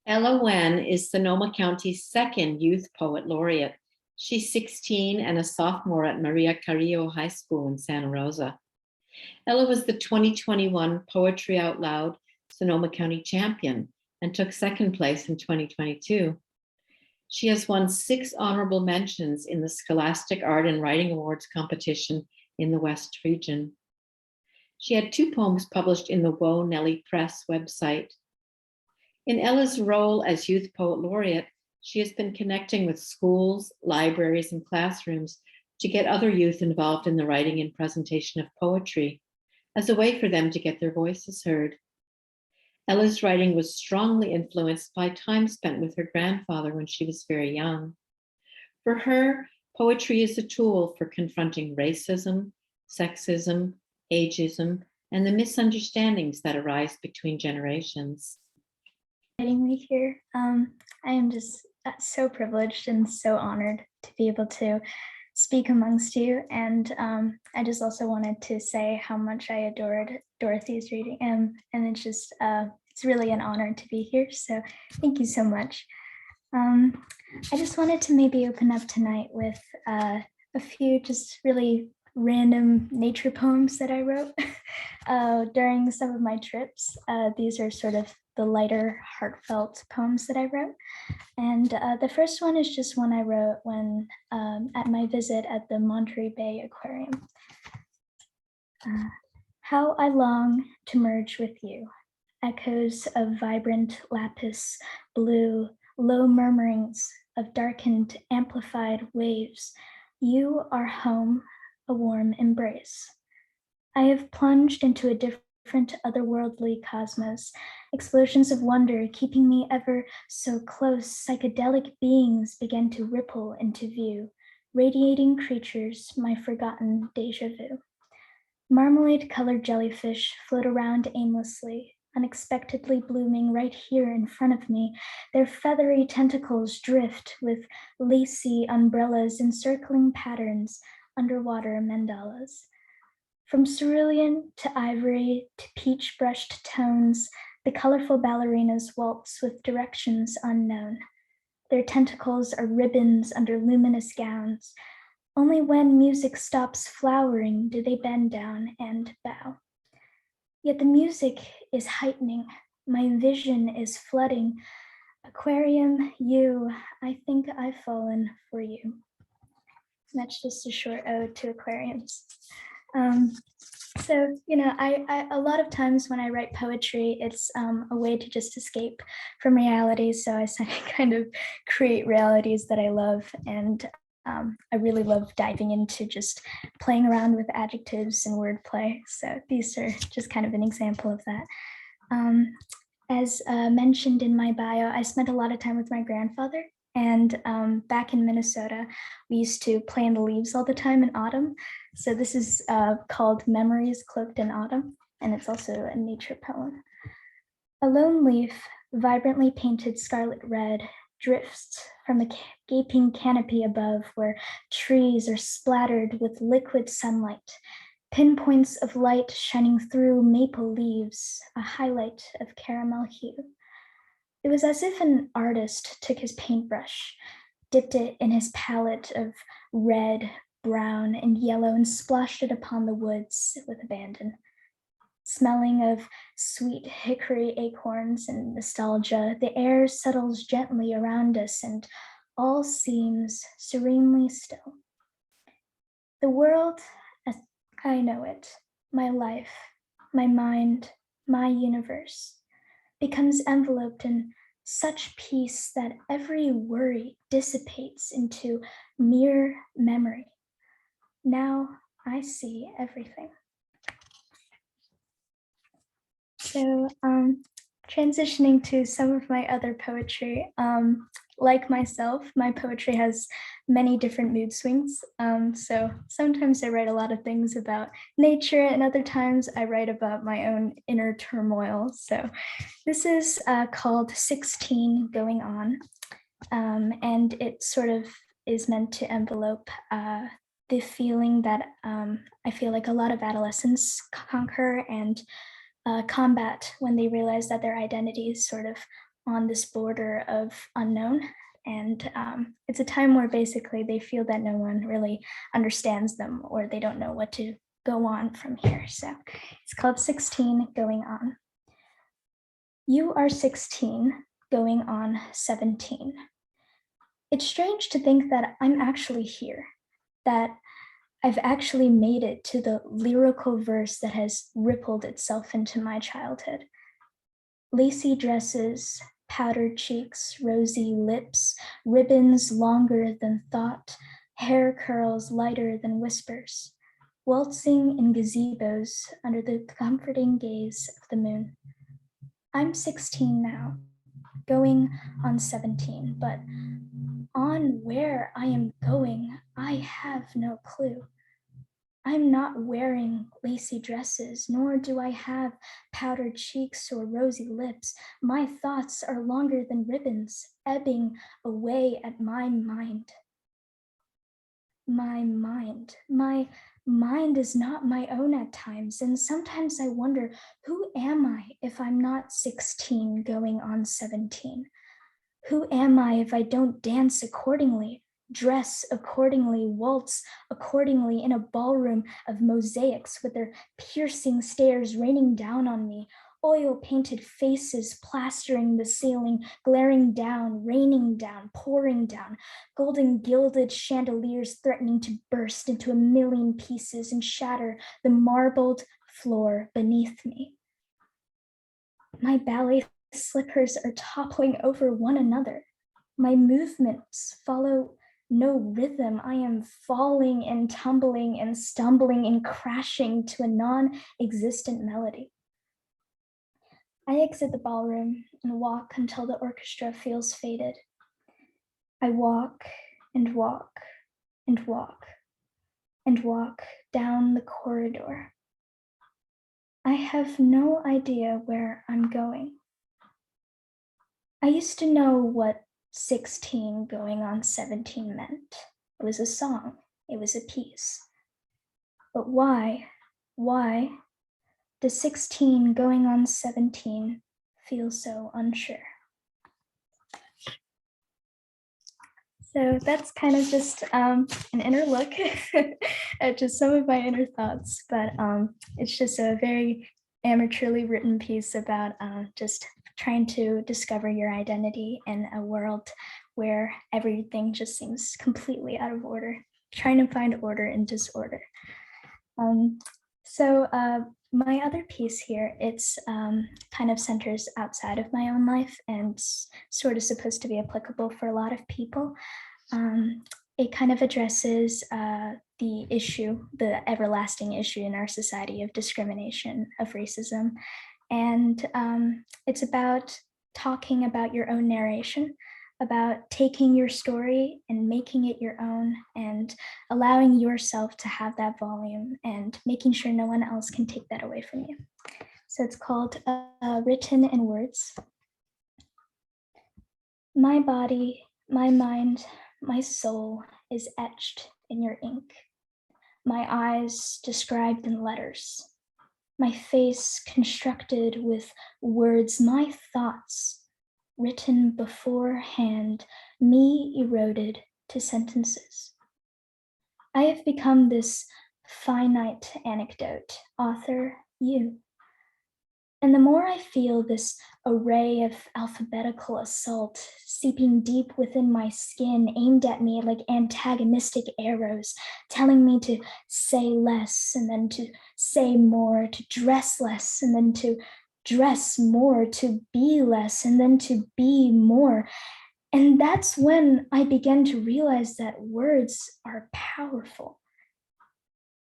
Ella Wen is Sonoma County's second Youth Poet Laureate. She's 16 and a sophomore at Maria Carrillo High School in Santa Rosa. Ella was the 2021 Poetry Out Loud Sonoma County champion and took second place in 2022. She has won 6 honorable mentions in the Scholastic Art and Writing Awards competition in the West region. She had 2 poems published in the Whoa Nelly Press website. In Ella's role as Youth Poet Laureate, she has been connecting with schools, libraries, and classrooms to get other youth involved in the writing and presentation of poetry as a way for them to get their voices heard. Ella's writing was strongly influenced by time spent with her grandfather when she was very young. For her, poetry is a tool for confronting racism, sexism, ageism, and the misunderstandings that arise between generations. Inviting me here. I am just so privileged and so honored to be able to speak amongst you. And I just also wanted to say how much I adored Dorothy's reading. And it's just, it's really an honor to be here. So thank you so much. I just wanted to maybe open up tonight with a few just really random nature poems that I wrote during some of my trips. These are sort of the lighter, heartfelt poems that I wrote. And the first one is just one I wrote when at my visit at the Monterey Bay Aquarium. How I long to merge with you, echoes of vibrant lapis blue, low murmurings of darkened, amplified waves. You are home, a warm embrace. I have plunged into a different otherworldly cosmos, explosions of wonder keeping me ever so close. Psychedelic beings began to ripple into view, radiating creatures, my forgotten deja vu. Marmalade-colored jellyfish float around aimlessly, unexpectedly blooming right here in front of me. Their feathery tentacles drift with lacy umbrellas, encircling patterns, underwater mandalas. From cerulean to ivory to peach-brushed tones, the colorful ballerinas waltz with directions unknown. Their tentacles are ribbons under luminous gowns. Only when music stops flowering do they bend down and bow. Yet the music is heightening. My vision is flooding. Aquarium, you, I think I've fallen for you. And that's just a short ode to aquariums. So, you know, I a lot of times when I write poetry, it's a way to just escape from reality. So I kind of create realities that I love. And I really love diving into just playing around with adjectives and wordplay. So these are just kind of an example of that. As mentioned in my bio, I spent a lot of time with my grandfather. And back in Minnesota, we used to play in the leaves all the time in autumn. So this is called Memories Cloaked in Autumn, and it's also a nature poem. A lone leaf, vibrantly painted scarlet red, drifts from the gaping canopy above where trees are splattered with liquid sunlight, pinpoints of light shining through maple leaves, a highlight of caramel hue. It was as if an artist took his paintbrush, dipped it in his palette of red, brown, and yellow, and splashed it upon the woods with abandon. Smelling of sweet hickory acorns and nostalgia, the air settles gently around us and all seems serenely still. The world as I know it, my life, my mind, my universe, becomes enveloped in such peace that every worry dissipates into mere memory. Now I see everything. So transitioning to some of my other poetry, like myself, my poetry has many different mood swings. So sometimes I write a lot of things about nature, and other times I write about my own inner turmoil. So this is called 16 Going On, and it sort of is meant to envelope the feeling that I feel like a lot of adolescents conquer and combat when they realize that their identities sort of on this border of unknown. And it's a time where basically they feel that no one really understands them, or they don't know what to go on from here. So it's called 16 Going On. You are 16 going on 17. It's strange to think that I'm actually here, that I've actually made it to the lyrical verse that has rippled itself into my childhood. Lacy dresses, powdered cheeks, rosy lips, ribbons longer than thought, hair curls lighter than whispers, waltzing in gazebos under the comforting gaze of the moon. I'm 16 now, going on 17, but on where I am going, I have no clue. I'm not wearing lacy dresses, nor do I have powdered cheeks or rosy lips. My thoughts are longer than ribbons, ebbing away at my mind. My mind is not my own at times, and sometimes I wonder, who am I if I'm not 16 going on 17? Who am I if I don't dance accordingly, dress accordingly, waltz accordingly in a ballroom of mosaics with their piercing stares raining down on me, oil-painted faces plastering the ceiling, glaring down, raining down, pouring down, golden gilded chandeliers threatening to burst into a million pieces and shatter the marbled floor beneath me. My ballet slippers are toppling over one another. My movements follow no rhythm. I am falling and tumbling and stumbling and crashing to a non-existent melody. I exit the ballroom and walk until the orchestra feels faded. I walk and walk and walk and walk down the corridor. I have no idea where I'm going. I used to know what 16 going on 17 meant. It was a song, it was a piece. But why does 16 going on 17 feel so unsure? So that's kind of just an inner look at just some of my inner thoughts, but it's just a very amateurly written piece about just trying to discover your identity in a world where everything just seems completely out of order, trying to find order in disorder. So my other piece here, it's kind of centers outside of my own life and sort of supposed to be applicable for a lot of people. It kind of addresses the issue, the everlasting issue in our society of discrimination, of racism. And it's about talking about your own narration, about taking your story and making it your own and allowing yourself to have that volume and making sure no one else can take that away from you. So it's called Written in Words. My body, my mind, my soul is etched in your ink. My eyes described in letters. My face constructed with words, my thoughts written beforehand, me eroded to sentences. I have become this finite anecdote, author, you. And the more I feel this array of alphabetical assault seeping deep within my skin, aimed at me like antagonistic arrows, telling me to say less and then to say more, to dress less and then to dress more, to be less and then to be more. And that's when I began to realize that words are powerful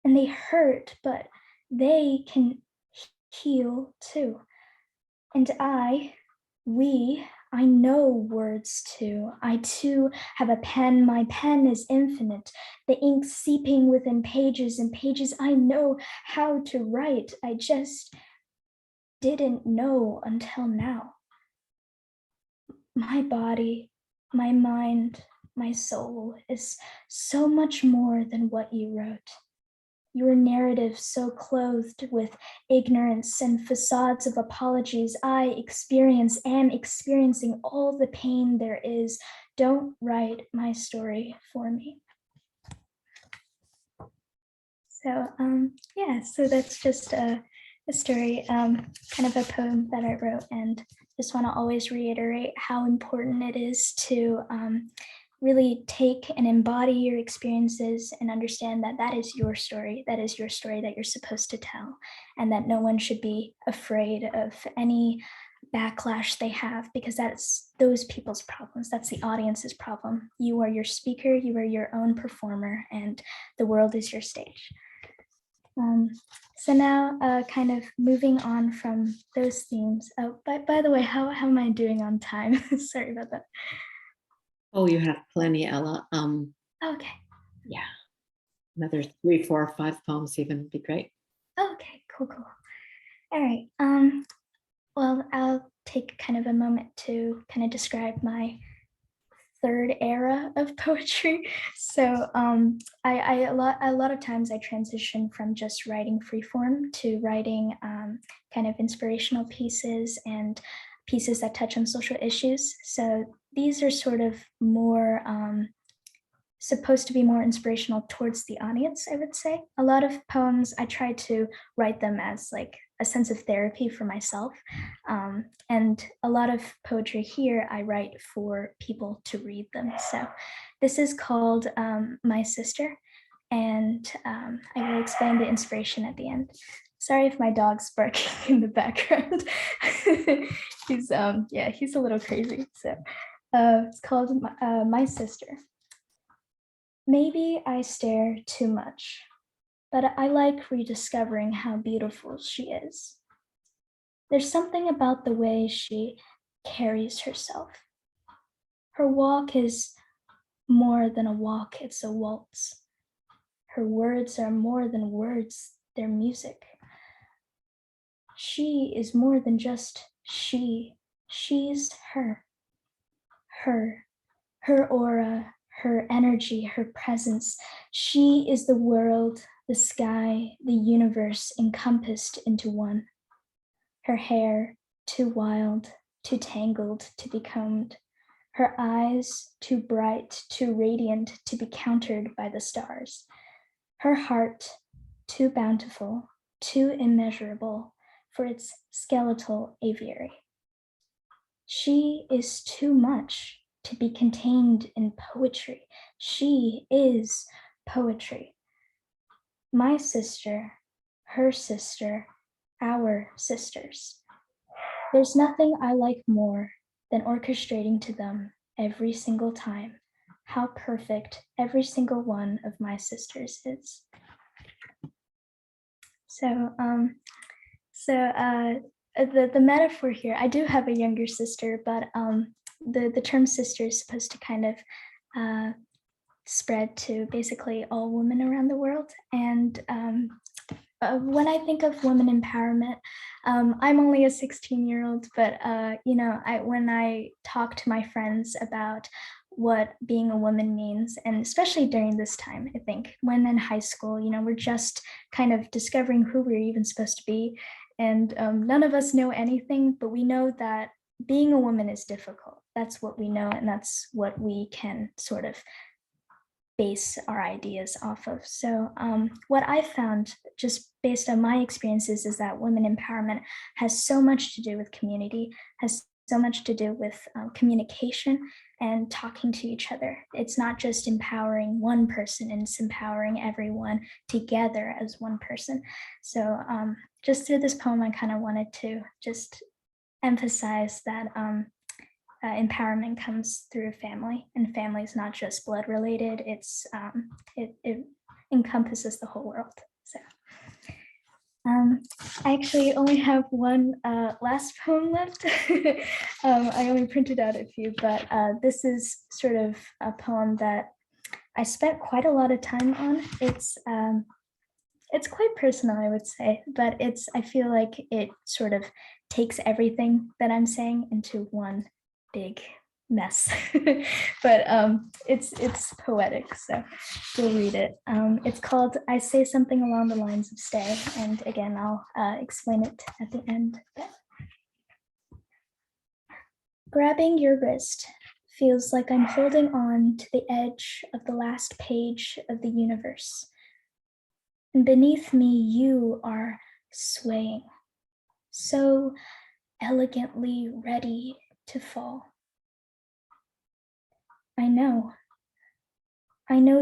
and they hurt, but they can heal too. And I know words too. I too have a pen. My pen is infinite. The ink seeping within pages and pages. I know how to write. I just didn't know until now. My body, my mind, my soul is so much more than what you wrote. Your narrative so clothed with ignorance and facades of apologies. I am experiencing all the pain there is. Don't write my story for me. So yeah, so that's just a story, kind of a poem that I wrote, and just want to always reiterate how important it is to really take and embody your experiences and understand that that is your story. That is your story that you're supposed to tell, and that no one should be afraid of any backlash they have, because that's those people's problems. That's the audience's problem. You are your speaker, you are your own performer, and the world is your stage. So now kind of moving on from those themes. Oh, by the way, how am I doing on time? Sorry about that. Oh, you have plenty, Ella. Okay. Yeah, another 3, 4, 5 poems even would be great. Okay, cool. All right. Well, I'll take kind of a moment to kind of describe my third era of poetry. So a lot of times I transition from just writing freeform to writing kind of inspirational pieces and pieces that touch on social issues. So these are sort of more supposed to be more inspirational towards the audience, I would say. A lot of poems, I try to write them as like a sense of therapy for myself. And a lot of poetry here, I write for people to read them. So this is called My Sister, and I will explain the inspiration at the end. Sorry if my dog's barking in the background. He's a little crazy. So it's called My Sister. Maybe I stare too much, but I like rediscovering how beautiful she is. There's something about the way she carries herself. Her walk is more than a walk, it's a waltz. Her words are more than words, they're music. She is more than just she, she's her. Her aura, her energy, her presence. She is the world, the sky, the universe encompassed into one. Her hair, too wild, too tangled to be combed. Her eyes, too bright, too radiant to be countered by the stars. Her heart, too bountiful, too immeasurable for its skeletal aviary. She is too much to be contained in poetry. She is poetry. My sister, her sister, our sisters. There's nothing I like more than orchestrating to them every single time how perfect every single one of my sisters is. So, the metaphor here, I do have a younger sister, but the term sister is supposed to kind of spread to basically all women around the world. And when I think of women empowerment, I'm only a 16-year-old, but when I talk to my friends about what being a woman means, and especially during this time, I think when in high school, we're just kind of discovering who we're even supposed to be. And none of us know anything, but we know that being a woman is difficult. That's what we know, and that's what we can sort of base our ideas off of. So what I found, just based on my experiences, is that women empowerment has so much to do with community, has so much to do with communication and talking to each other. It's not just empowering one person, and it's empowering everyone together as one person. So just through this poem, I kind of wanted to just emphasize that empowerment comes through family, and family is not just blood related. It's it encompasses the whole world. So I actually only have one last poem left. I only printed out a few, but this is sort of a poem that I spent quite a lot of time on. It's quite personal, I would say, but I feel like it sort of takes everything that I'm saying into one big mess, but it's poetic, so we'll read it. It's called I Say Something Along the Lines of Stay, and again, I'll explain it at the end. Grabbing your wrist feels like I'm holding on to the edge of the last page of the universe. And beneath me, you are swaying, so elegantly ready to fall. I know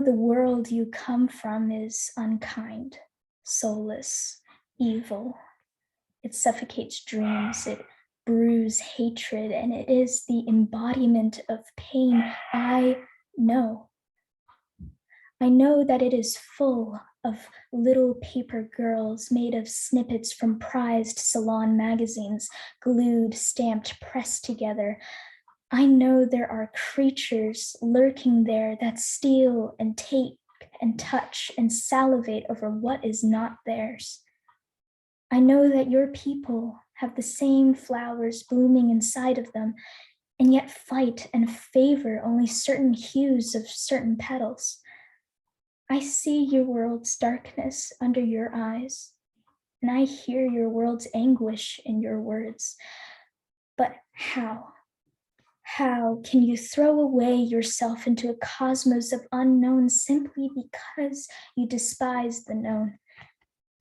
the world you come from is unkind, soulless, evil. It suffocates dreams, it brews hatred, and it is the embodiment of pain. I know that it is full of little paper girls made of snippets from prized salon magazines, glued, stamped, pressed together. I know there are creatures lurking there that steal and take and touch and salivate over what is not theirs. I know that your people have the same flowers blooming inside of them, and yet fight and favor only certain hues of certain petals. I see your world's darkness under your eyes, and I hear your world's anguish in your words. But how? How can you throw away yourself into a cosmos of unknown simply because you despise the known?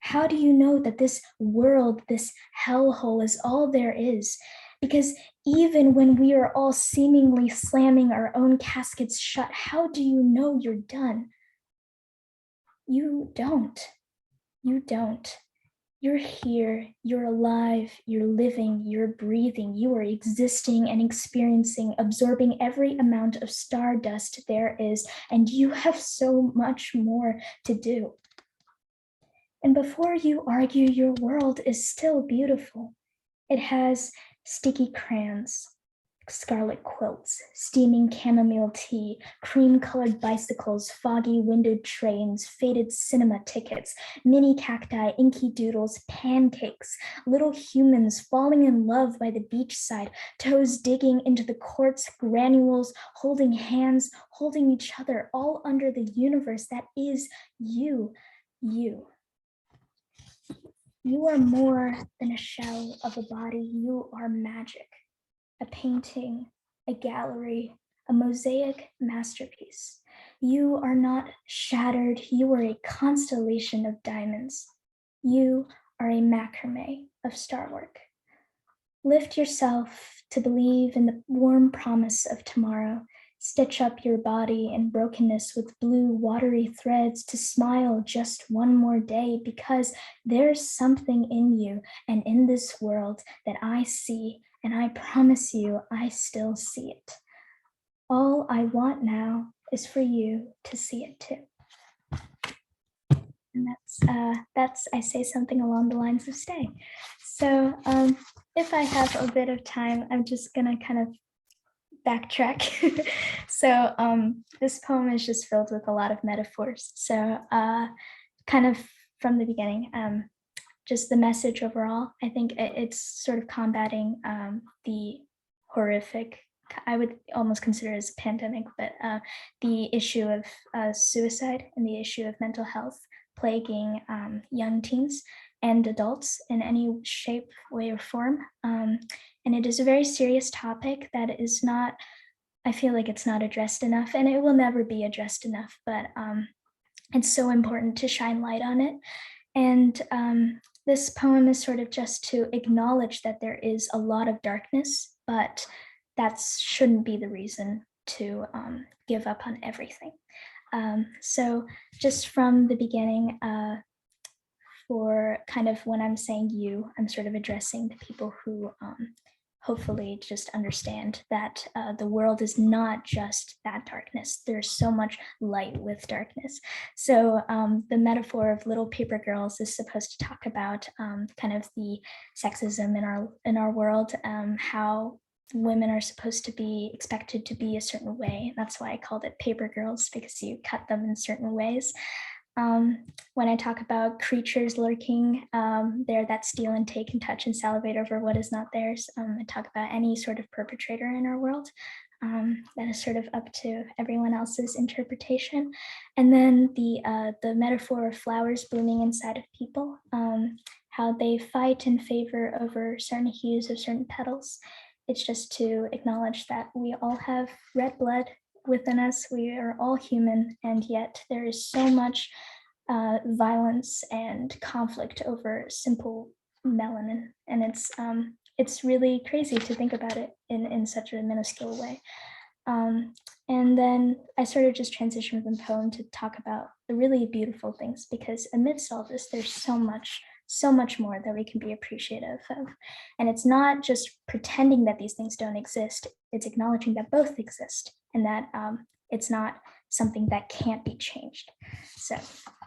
How do you know that this world, this hellhole, is all there is? Because even when we are all seemingly slamming our own caskets shut, how do you know you're done? You don't. You don't. You're here, you're alive, you're living, you're breathing, you are existing and experiencing, absorbing every amount of stardust there is, and you have so much more to do. And before you argue, your world is still beautiful. It has sticky crayons, scarlet quilts, steaming chamomile tea, cream-colored bicycles, foggy windowed trains, faded cinema tickets, mini cacti, inky doodles, pancakes, little humans falling in love by the beachside, toes digging into the quartz granules, holding hands, holding each other, all under the universe that is you. You are more than a shell of a body. You are magic. A painting, a gallery, a mosaic masterpiece. You are not shattered. You are a constellation of diamonds. You are a macrame of star work. Lift yourself to believe in the warm promise of tomorrow. Stitch up your body in brokenness with blue, watery threads to smile just one more day, because there's something in you and in this world that I see, and I promise you, I still see it. All I want now is for you to see it too. And that's I Say Something Along the Lines of Stay. So if I have a bit of time, I'm just gonna kind of backtrack. So this poem is just filled with a lot of metaphors. So kind of from the beginning, just the message overall, I think it's sort of combating the horrific, I would almost consider it as a pandemic, but the issue of suicide and the issue of mental health plaguing young teens and adults in any shape, way, or form. And it is a very serious topic that is not, I feel like it's not addressed enough, and it will never be addressed enough, but it's so important to shine light on it. And this poem is sort of just to acknowledge that there is a lot of darkness, but that shouldn't be the reason to give up on everything. So just from the beginning, for kind of when I'm saying you, I'm sort of addressing the people who hopefully just understand that the world is not just that darkness. There's so much light with darkness. So the metaphor of little paper girls is supposed to talk about kind of the sexism in our world, how women are supposed to be expected to be a certain way. That's why I called it paper girls, because you cut them in certain ways. When I talk about creatures lurking there that steal and take and touch and salivate over what is not theirs, I talk about any sort of perpetrator in our world. that is sort of up to everyone else's interpretation. And then the metaphor of flowers blooming inside of people, how they fight in favor over certain hues of certain petals. It's just to acknowledge that we all have red blood within us. We are all human, and yet there is so much violence and conflict over simple melanin, and it's really crazy to think about it in such a minuscule way. And then I sort of just transitioned from the poem to talk about the really beautiful things, because amidst all this, there's so much more that we can be appreciative of. And it's not just pretending that these things don't exist, it's acknowledging that both exist, and that it's not something that can't be changed. So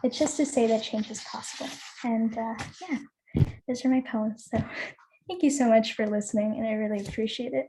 it's just to say that change is possible. And yeah, those are my poems. So thank you so much for listening, and I really appreciate it.